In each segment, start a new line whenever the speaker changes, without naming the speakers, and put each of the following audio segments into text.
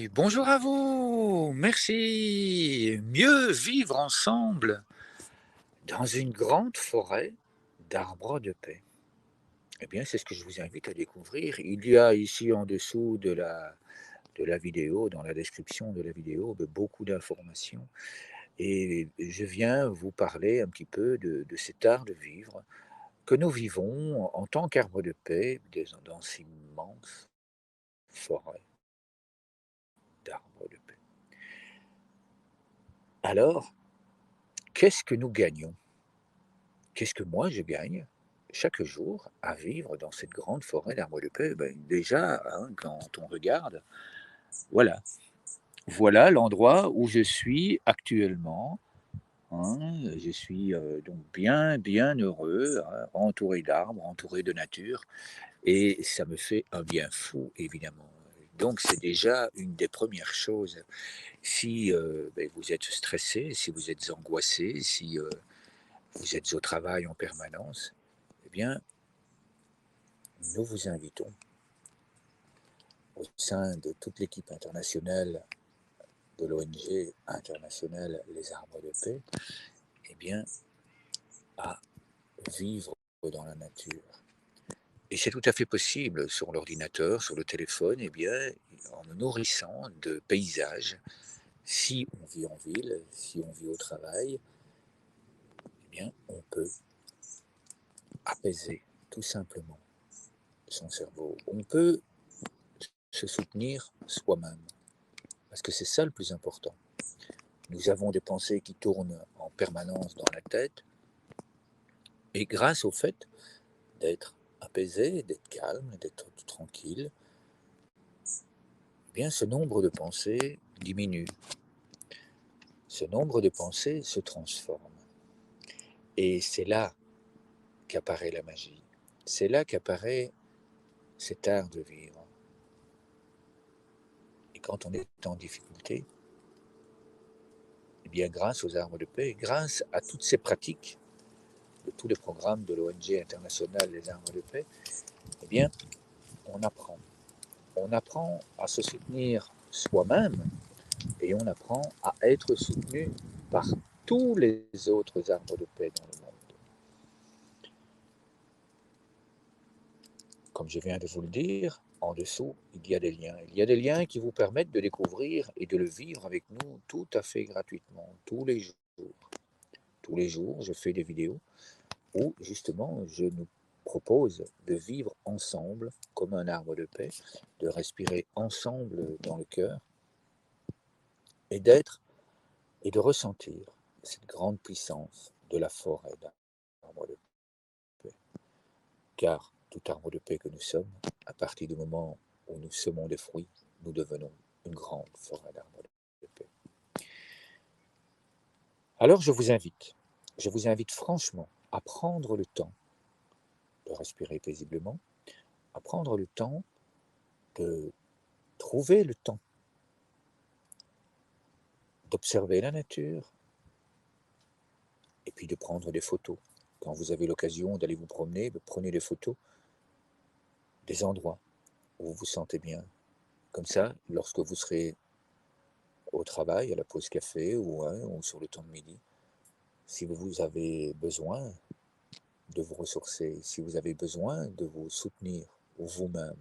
Et bonjour à vous, merci. Mieux vivre ensemble dans une grande forêt d'arbres de paix. Eh bien, c'est ce que je vous invite à découvrir. Il y a ici en dessous de la vidéo, dans la description de la vidéo, beaucoup d'informations. Et je viens vous parler un petit peu de cet art de vivre que nous vivons en tant qu'arbres de paix dans ces immenses forêts d'arbres de paix. Alors, qu'est-ce que nous gagnons? Qu'est-ce que moi je gagne chaque jour à vivre dans cette grande forêt d'arbres de paix? Déjà, hein, quand on regarde, voilà, voilà l'endroit où je suis actuellement, hein. Je suis, donc bien, bien heureux, hein, entouré d'arbres, entouré de nature et ça me fait un bien fou évidemment. Donc c'est déjà une des premières choses. Si, vous êtes stressé, si vous êtes angoissé, si, vous êtes au travail en permanence, eh bien, nous vous invitons, au sein de toute l'équipe internationale de l'ONG internationale Les Arbres de Paix, eh bien, à vivre dans la nature. Et c'est tout à fait possible sur l'ordinateur, sur le téléphone, eh bien, en nous nourrissant de paysages. Si on vit en ville, si on vit au travail, eh bien, on peut apaiser tout simplement son cerveau. On peut se soutenir soi-même, parce que c'est ça le plus important. Nous avons des pensées qui tournent en permanence dans la tête, et grâce au fait d'être apaisé, d'être calme, d'être tranquille, eh bien ce nombre de pensées diminue, ce nombre de pensées se transforme. Et c'est là qu'apparaît la magie, c'est là qu'apparaît cet art de vivre. Et quand on est en difficulté, eh bien grâce aux arbres de paix, grâce à toutes ces pratiques de tous les programmes de l'ONG internationale des arbres de paix, eh bien on apprend. On apprend à se soutenir soi-même et on apprend à être soutenu par tous les autres arbres de paix dans le monde. Comme je viens de vous le dire, en dessous, il y a des liens. Il y a des liens qui vous permettent de découvrir et de le vivre avec nous tout à fait gratuitement, tous les jours. Tous les jours, je fais des vidéos où justement je nous propose de vivre ensemble comme un arbre de paix, de respirer ensemble dans le cœur et d'être et de ressentir cette grande puissance de la forêt d'arbres de paix. Car tout arbre de paix que nous sommes, à partir du moment où nous semons des fruits, nous devenons une grande forêt d'arbres de paix. Alors je vous invite franchement à prendre le temps de respirer paisiblement, à prendre le temps de trouver le temps d'observer la nature et puis de prendre des photos. Quand vous avez l'occasion d'aller vous promener, prenez des photos des endroits où vous vous sentez bien. Comme ça, lorsque vous serez au travail, à la pause café ou sur le temps de midi, si vous avez besoin de vous ressourcer, si vous avez besoin de vous soutenir vous-même,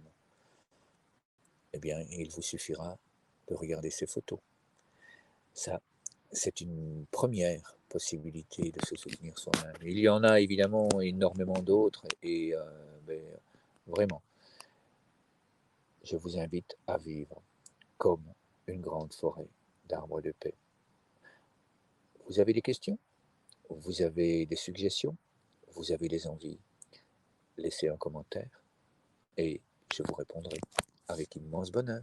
eh bien, il vous suffira de regarder ces photos. Ça, c'est une première possibilité de se soutenir soi-même. Il y en a évidemment énormément d'autres et vraiment, je vous invite à vivre comme une grande forêt d'arbres de paix. Vous avez des questions? Vous avez des suggestions? Vous avez des envies? Laissez un commentaire et je vous répondrai avec immense bonheur.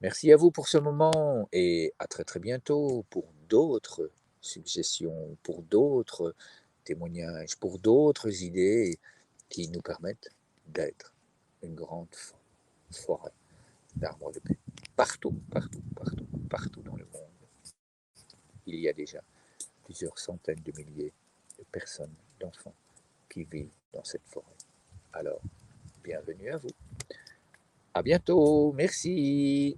Merci à vous pour ce moment et à très très bientôt pour d'autres suggestions, pour d'autres témoignages, pour d'autres idées qui nous permettent d'être une grande forêt d'arbres de paix. Partout, partout, partout, partout dans le monde, il y a déjà plusieurs centaines de milliers de personnes, d'enfants qui vivent dans cette forêt. Alors, bienvenue à vous. À bientôt, merci.